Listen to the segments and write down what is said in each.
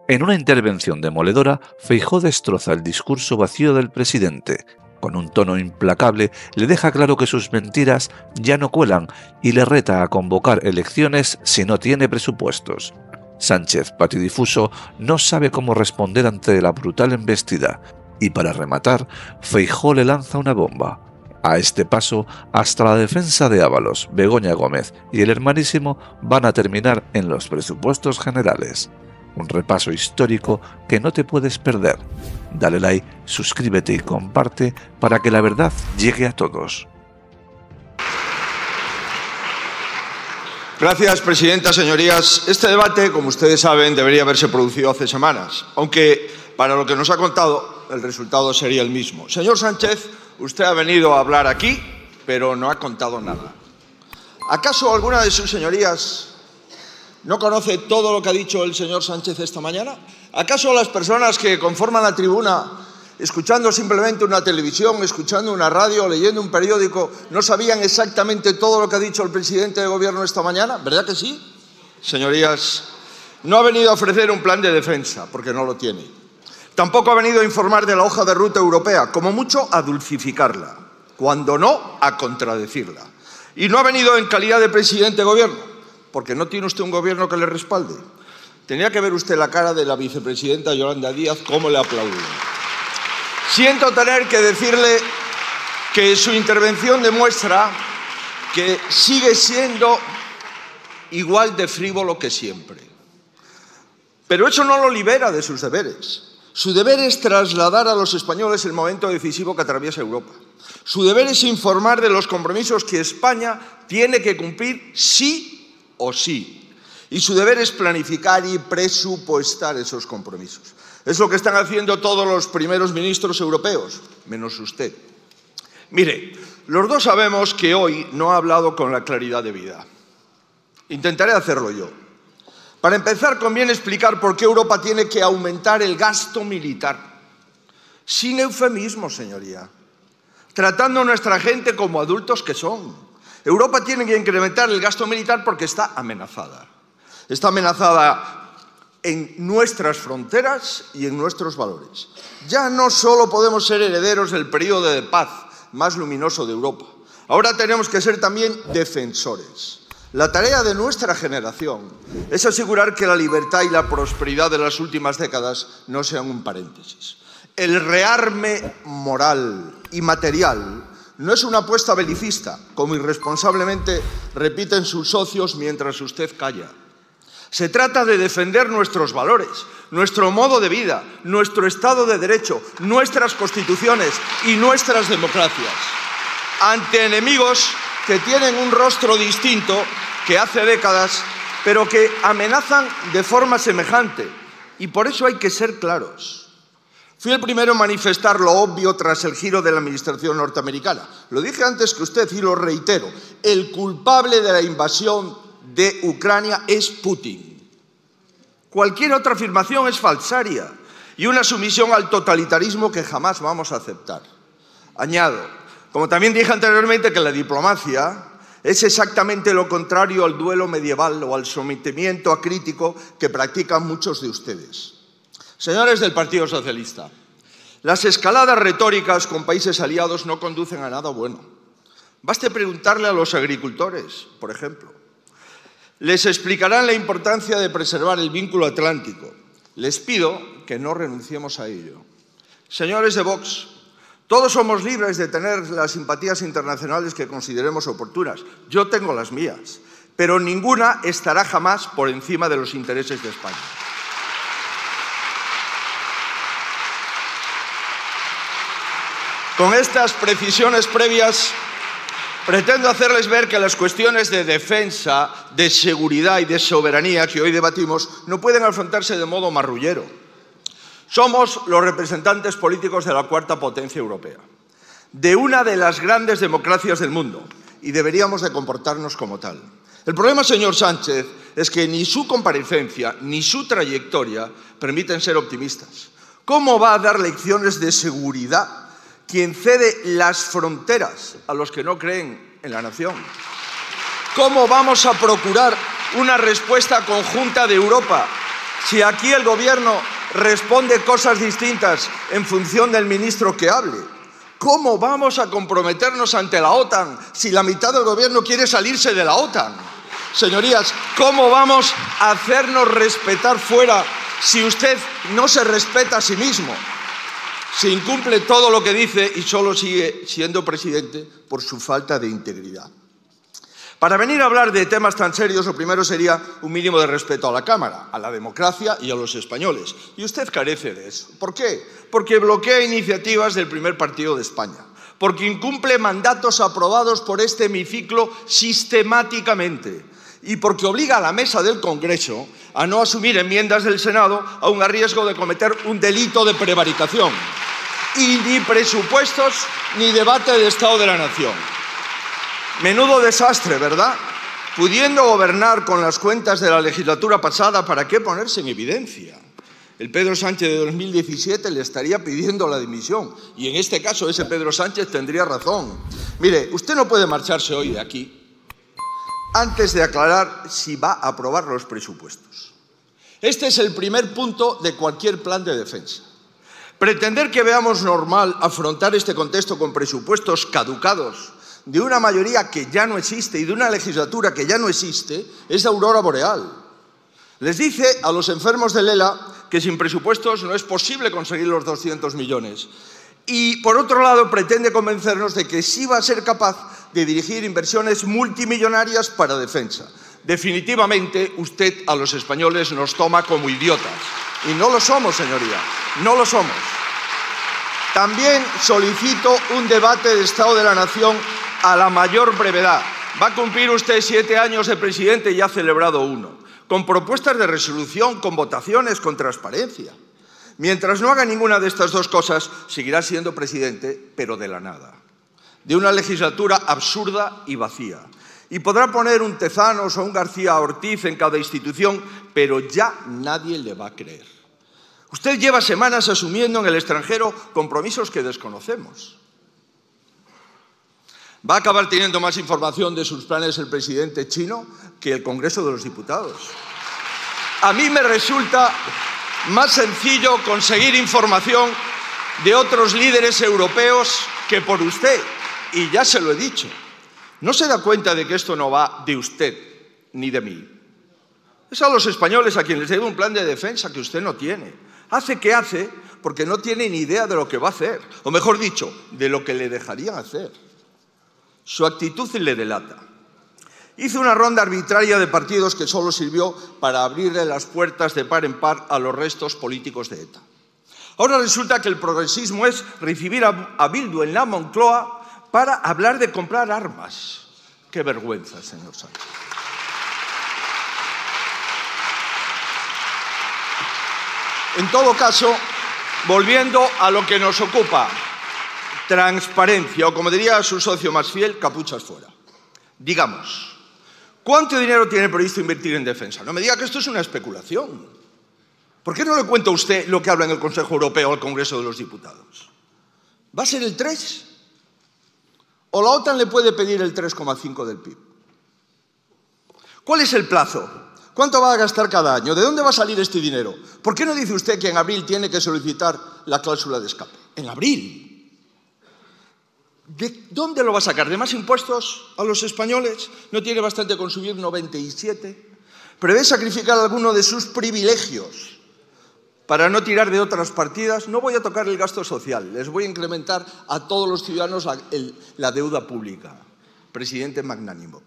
En una intervención demoledora, Feijóo destroza el discurso vacío del presidente. Con un tono implacable, le deja claro que sus mentiras ya no cuelan y le reta a convocar elecciones si no tiene presupuestos. Sánchez, patidifuso, no sabe cómo responder ante la brutal embestida y, para rematar, Feijóo le lanza una bomba. A este paso, hasta la defensa de Ábalos, Begoña Gómez y el Hermanísimo van a terminar en los presupuestos generales. Un repaso histórico que no te puedes perder. Dale like, suscríbete y comparte para que la verdad llegue a todos. Gracias, presidenta. Señorías, este debate, como ustedes saben, debería haberse producido hace semanas, aunque para lo que nos ha contado, el resultado sería el mismo. Señor Sánchez, usted ha venido a hablar aquí, pero no ha contado nada. ¿Acaso alguna de sus señorías no conoce todo lo que ha dicho el señor Sánchez esta mañana? ¿Acaso las personas que conforman la tribuna, escuchando simplemente una televisión, escuchando una radio, leyendo un periódico, no sabían exactamente todo lo que ha dicho el presidente de gobierno esta mañana? ¿Verdad que sí? Señorías, no ha venido a ofrecer un plan de defensa, porque no lo tiene. Tampoco ha venido a informar de la hoja de ruta europea, como mucho a dulcificarla, cuando no a contradecirla. Y no ha venido en calidad de presidente de gobierno, porque no tiene usted un gobierno que le respalde. Tenía que ver usted la cara de la vicepresidenta Yolanda Díaz, cómo le aplaude. Siento tener que decirle que su intervención demuestra que sigue siendo igual de frívolo que siempre. Pero eso no lo libera de sus deberes. Su deber es trasladar a los españoles el momento decisivo que atraviesa Europa. Su deber es informar de los compromisos que España tiene que cumplir sí o sí. Y su deber es planificar y presupuestar esos compromisos. Es lo que están haciendo todos los primeros ministros europeos, menos usted. Mire, los dos sabemos que hoy no ha hablado con la claridad debida. Intentaré hacerlo yo. Para empezar, conviene explicar por qué Europa tiene que aumentar el gasto militar. Sin eufemismo, señoría. Tratando a nuestra gente como adultos que son. Europa tiene que incrementar el gasto militar porque está amenazada. Está amenazada en nuestras fronteras y en nuestros valores. Ya no solo podemos ser herederos del periodo de paz más luminoso de Europa. Ahora tenemos que ser también defensores. La tarea de nuestra generación es asegurar que la libertad y la prosperidad de las últimas décadas no sean un paréntesis. El rearme moral y material no es una apuesta belicista, como irresponsablemente repiten sus socios mientras usted calla. Se trata de defender nuestros valores, nuestro modo de vida, nuestro Estado de Derecho, nuestras constituciones y nuestras democracias, ante enemigos que tienen un rostro distinto que hace décadas, pero que amenazan de forma semejante. Y por eso hay que ser claros. Fui el primero en manifestar lo obvio tras el giro de la administración norteamericana. Lo dije antes que usted y lo reitero. El culpable de la invasión de Ucrania es Putin. Cualquier otra afirmación es falsaria y una sumisión al totalitarismo que jamás vamos a aceptar. Añado, como también dije anteriormente, que la diplomacia es exactamente lo contrario al duelo medieval o al sometimiento acrítico que practican muchos de ustedes. Señores del Partido Socialista, las escaladas retóricas con países aliados no conducen a nada bueno. Baste preguntarle a los agricultores, por ejemplo. Les explicarán la importancia de preservar el vínculo atlántico. Les pido que no renunciemos a ello. Señores de Vox, todos somos libres de tener las simpatías internacionales que consideremos oportunas. Yo tengo las mías, pero ninguna estará jamás por encima de los intereses de España. Con estas precisiones previas, pretendo hacerles ver que las cuestiones de defensa, de seguridad y de soberanía que hoy debatimos no pueden afrontarse de modo marrullero. Somos los representantes políticos de la cuarta potencia europea, de una de las grandes democracias del mundo, y deberíamos de comportarnos como tal. El problema, señor Sánchez, es que ni su comparecencia ni su trayectoria permiten ser optimistas. ¿Cómo va a dar lecciones de seguridad quien cede las fronteras a los que no creen en la nación? ¿Cómo vamos a procurar una respuesta conjunta de Europa Si aquí el Gobierno responde cosas distintas en función del ministro que hable, ¿cómo vamos a comprometernos ante la OTAN si la mitad del Gobierno quiere salirse de la OTAN? Señorías, ¿cómo vamos a hacernos respetar fuera si usted no se respeta a sí mismo? Se incumple todo lo que dice y solo sigue siendo presidente por su falta de integridad. Para venir a hablar de temas tan serios, lo primero sería un mínimo de respeto a la Cámara, a la democracia y a los españoles. Y usted carece de eso. ¿Por qué? Porque bloquea iniciativas del primer partido de España, porque incumple mandatos aprobados por este hemiciclo sistemáticamente y porque obliga a la mesa del Congreso a no asumir enmiendas del Senado aun a riesgo de cometer un delito de prevaricación. Y ni presupuestos ni debate de Estado de la Nación. Menudo desastre, ¿verdad? Pudiendo gobernar con las cuentas de la legislatura pasada, ¿para qué ponerse en evidencia? El Pedro Sánchez de 2017 le estaría pidiendo la dimisión y en este caso ese Pedro Sánchez tendría razón. Mire, usted no puede marcharse hoy de aquí antes de aclarar si va a aprobar los presupuestos. Este es el primer punto de cualquier plan de defensa. Pretender que veamos normal afrontar este contexto con presupuestos caducados de una mayoría que ya no existe y de una legislatura que ya no existe es la aurora boreal. Les dice a los enfermos del ELA que sin presupuestos no es posible conseguir los 200 millones. Y, por otro lado, pretende convencernos de que sí va a ser capaz de dirigir inversiones multimillonarias para defensa. Definitivamente, usted a los españoles nos toma como idiotas. Y no lo somos, señoría, no lo somos. También solicito un debate de Estado de la Nación a la mayor brevedad. Va a cumplir usted 7 años de presidente y ha celebrado uno, con propuestas de resolución, con votaciones, con transparencia. Mientras no haga ninguna de estas dos cosas, seguirá siendo presidente, pero de la nada. De una legislatura absurda y vacía. Y podrá poner un Tezanos o un García Ortiz en cada institución, pero ya nadie le va a creer. Usted lleva semanas asumiendo en el extranjero compromisos que desconocemos. Va a acabar teniendo más información de sus planes el presidente chino que el Congreso de los Diputados. A mí me resulta más sencillo conseguir información de otros líderes europeos que por usted. Y ya se lo he dicho. ¿No se da cuenta de que esto no va de usted ni de mí? Es a los españoles a quienes les debe un plan de defensa que usted no tiene. Hace que hace porque no tiene ni idea de lo que va a hacer. O mejor dicho, de lo que le dejarían hacer. Su actitud le delata. Hizo una ronda arbitraria de partidos que solo sirvió para abrirle las puertas de par en par a los restos políticos de ETA. Ahora resulta que el progresismo es recibir a Bildu en la Moncloa para hablar de comprar armas. ¡Qué vergüenza, señor Sánchez! En todo caso, volviendo a lo que nos ocupa, transparencia, o como diría su socio más fiel, capuchas fuera. Digamos, ¿cuánto dinero tiene previsto invertir en defensa? No me diga que esto es una especulación. ¿Por qué no le cuenta usted lo que habla en el Consejo Europeo o el Congreso de los Diputados? ¿Va a ser el 3? ¿O la OTAN le puede pedir el 3,5 del PIB? ¿Cuál es el plazo? ¿Cuánto va a gastar cada año? ¿De dónde va a salir este dinero? ¿Por qué no dice usted que en abril tiene que solicitar la cláusula de escape? ¿En abril? ¿De dónde lo va a sacar? ¿De más impuestos a los españoles? ¿No tiene bastante con subir 97? ¿Prevé sacrificar alguno de sus privilegios para no tirar de otras partidas? No voy a tocar el gasto social, les voy a incrementar a todos los ciudadanos la deuda pública. Presidente magnánimo.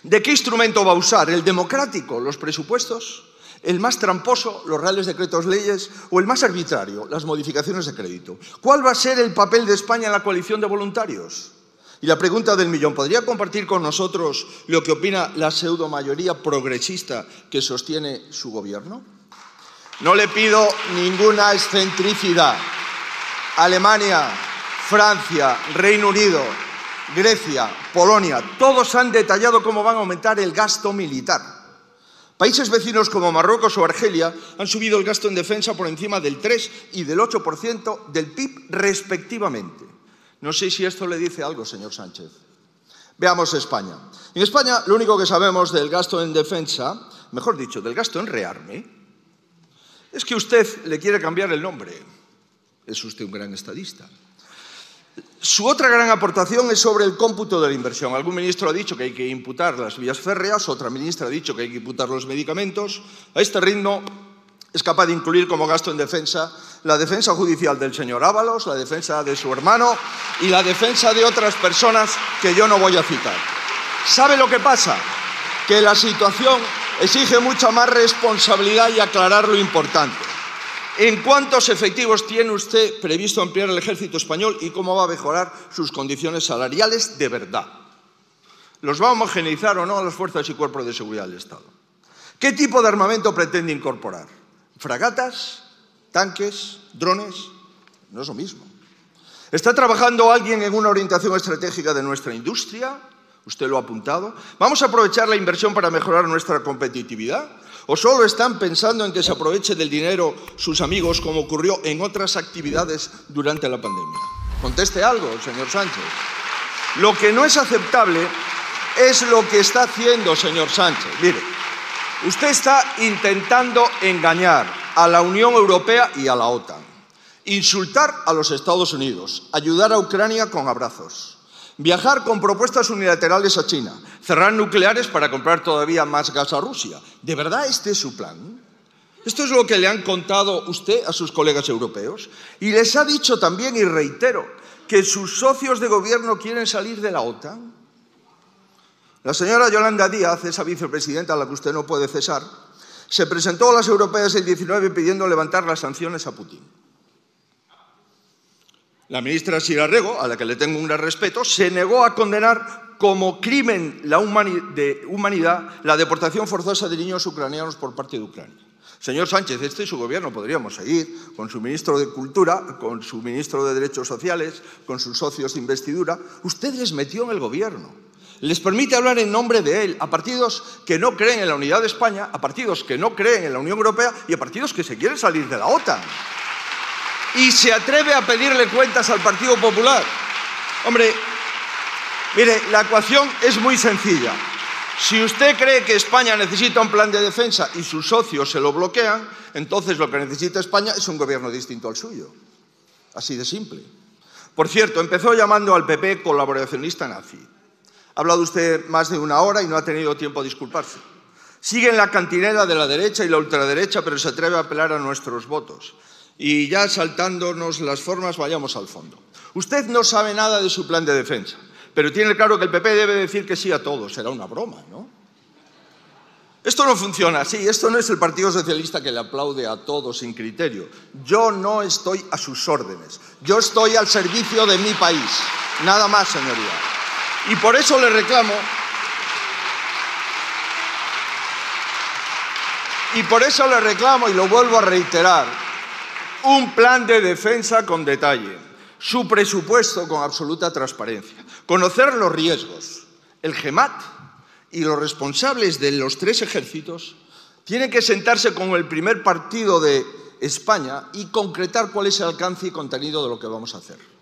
¿De qué instrumento va a usar? ¿El democrático, los presupuestos? ¿El más tramposo, los reales decretos leyes? ¿O el más arbitrario, las modificaciones de crédito? ¿Cuál va a ser el papel de España en la coalición de voluntarios? Y la pregunta del millón, ¿podría compartir con nosotros lo que opina la pseudomayoría progresista que sostiene su gobierno? No le pido ninguna excentricidad. Alemania, Francia, Reino Unido, Grecia, Polonia, todos han detallado cómo van a aumentar el gasto militar. Países vecinos como Marruecos o Argelia han subido el gasto en defensa por encima del 3 y del 8% del PIB respectivamente. No sé si esto le dice algo, señor Sánchez. Veamos España. En España lo único que sabemos del gasto en defensa, mejor dicho, del gasto en rearme, es que usted le quiere cambiar el nombre. Es usted un gran estadista. Su otra gran aportación es sobre el cómputo de la inversión. Algún ministro ha dicho que hay que imputar las vías férreas, otra ministra ha dicho que hay que imputar los medicamentos. A este ritmo es capaz de incluir como gasto en defensa la defensa judicial del señor Ábalos, la defensa de su hermano y la defensa de otras personas que yo no voy a citar. ¿Sabe lo que pasa? Que la situación exige mucha más responsabilidad y aclarar lo importante. ¿En cuántos efectivos tiene usted previsto ampliar el ejército español y cómo va a mejorar sus condiciones salariales de verdad? ¿Los va a homogeneizar o no a las fuerzas y cuerpos de seguridad del Estado? ¿Qué tipo de armamento pretende incorporar? ¿Fragatas? ¿Tanques? ¿Drones? No es lo mismo. ¿Está trabajando alguien en una orientación estratégica de nuestra industria? Usted lo ha apuntado. ¿Vamos a aprovechar la inversión para mejorar nuestra competitividad? ¿O solo están pensando en que se aproveche del dinero sus amigos, como ocurrió en otras actividades durante la pandemia? Conteste algo, señor Sánchez. Lo que no es aceptable es lo que está haciendo, señor Sánchez. Mire, usted está intentando engañar a la Unión Europea y a la OTAN, insultar a los Estados Unidos, ayudar a Ucrania con abrazos, viajar con propuestas unilaterales a China, cerrar nucleares para comprar todavía más gas a Rusia. ¿De verdad este es su plan? ¿Esto es lo que le han contado usted a sus colegas europeos? Y les ha dicho también, y reitero, que sus socios de gobierno quieren salir de la OTAN. La señora Yolanda Díaz, esa vicepresidenta a la que usted no puede cesar, se presentó a las europeas el 19 pidiendo levantar las sanciones a Putin. La ministra Sira Rego, a la que le tengo un gran respeto, se negó a condenar como crimen de humanidad la deportación forzosa de niños ucranianos por parte de Ucrania. Señor Sánchez, este y su gobierno podríamos seguir con su ministro de Cultura, con su ministro de Derechos Sociales, con sus socios de investidura. Usted les metió en el gobierno. Les permite hablar en nombre de él a partidos que no creen en la unidad de España, a partidos que no creen en la Unión Europea y a partidos que se quieren salir de la OTAN. Y se atreve a pedirle cuentas al Partido Popular. Hombre, mire, la ecuación es muy sencilla. Si usted cree que España necesita un plan de defensa y sus socios se lo bloquean, entonces lo que necesita España es un gobierno distinto al suyo. Así de simple. Por cierto, empezó llamando al PP colaboracionista nazi. Ha hablado usted más de una hora y no ha tenido tiempo a disculparse. Sigue en la cantinela de la derecha y la ultraderecha, pero se atreve a apelar a nuestros votos. Y ya saltándonos las formas, vayamos al fondo. Usted no sabe nada de su plan de defensa, pero tiene claro que el PP debe decir que sí a todo. Será una broma, ¿no? Esto no funciona así. Esto no es el Partido Socialista que le aplaude a todo sin criterio. Yo no estoy a sus órdenes. Yo estoy al servicio de mi país. Nada más, señoría. Y por eso le reclamo, y lo vuelvo a reiterar, un plan de defensa con detalle, su presupuesto con absoluta transparencia, conocer los riesgos. El GEMAT y los responsables de los 3 ejércitos tienen que sentarse con el primer partido de España y concretar cuál es el alcance y contenido de lo que vamos a hacer.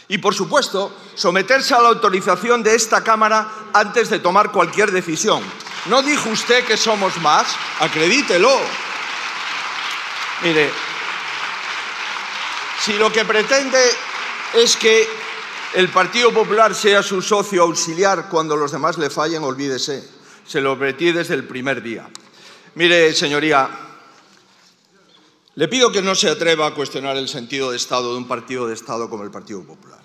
Y, por supuesto, someterse a la autorización de esta Cámara antes de tomar cualquier decisión. ¿No dijo usted que somos más? Acredítelo. Mire, si lo que pretende es que el Partido Popular sea su socio auxiliar cuando los demás le fallen, olvídese. Se lo advertí desde el primer día. Mire, señoría, le pido que no se atreva a cuestionar el sentido de Estado de un partido de Estado como el Partido Popular.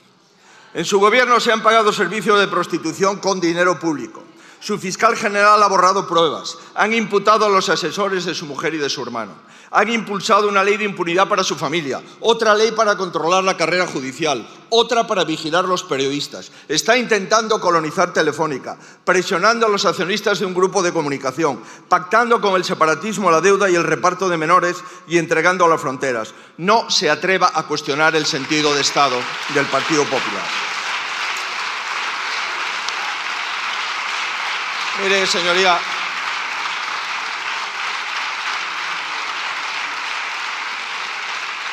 En su gobierno se han pagado servicios de prostitución con dinero público. Su fiscal general ha borrado pruebas. Han imputado a los asesores de su mujer y de su hermano. Han impulsado una ley de impunidad para su familia, otra ley para controlar la carrera judicial, otra para vigilar los periodistas. Está intentando colonizar Telefónica, presionando a los accionistas de un grupo de comunicación, pactando con el separatismo la deuda y el reparto de menores y entregando a las fronteras. No se atreva a cuestionar el sentido de Estado del Partido Popular. Mire, señoría,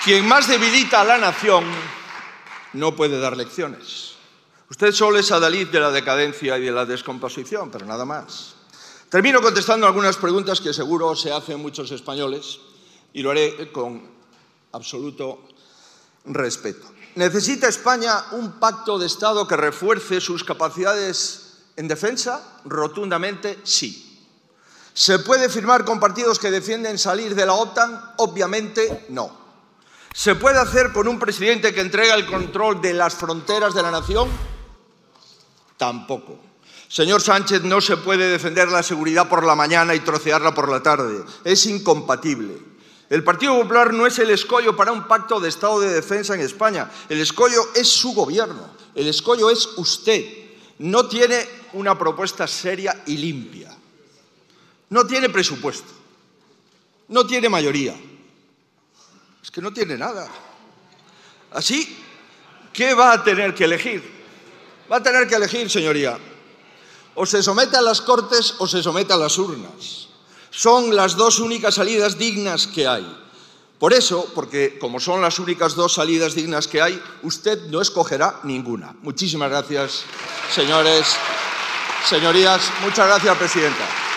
quien más debilita a la nación no puede dar lecciones. Usted solo es adalid de la decadencia y de la descomposición, pero nada más. Termino contestando algunas preguntas que seguro se hacen muchos españoles, y lo haré con absoluto respeto. ¿Necesita España un pacto de Estado que refuerce sus capacidades en defensa? Rotundamente sí. ¿Se puede firmar con partidos que defienden salir de la OTAN? Obviamente no. ¿Se puede hacer con un presidente que entrega el control de las fronteras de la nación? Tampoco. Señor Sánchez, no se puede defender la seguridad por la mañana y trocearla por la tarde. Es incompatible. El Partido Popular no es el escollo para un pacto de Estado de defensa en España. El escollo es su gobierno. El escollo es usted. No tiene una propuesta seria y limpia. No tiene presupuesto. No tiene mayoría. Es que no tiene nada. Así, ¿qué va a tener que elegir? Va a tener que elegir, señoría. O se somete a las Cortes o se somete a las urnas. Son las dos únicas salidas dignas que hay. Por eso, porque como son las únicas dos salidas dignas que hay, usted no escogerá ninguna. Muchísimas gracias, señores, señorías. Muchas gracias, presidenta.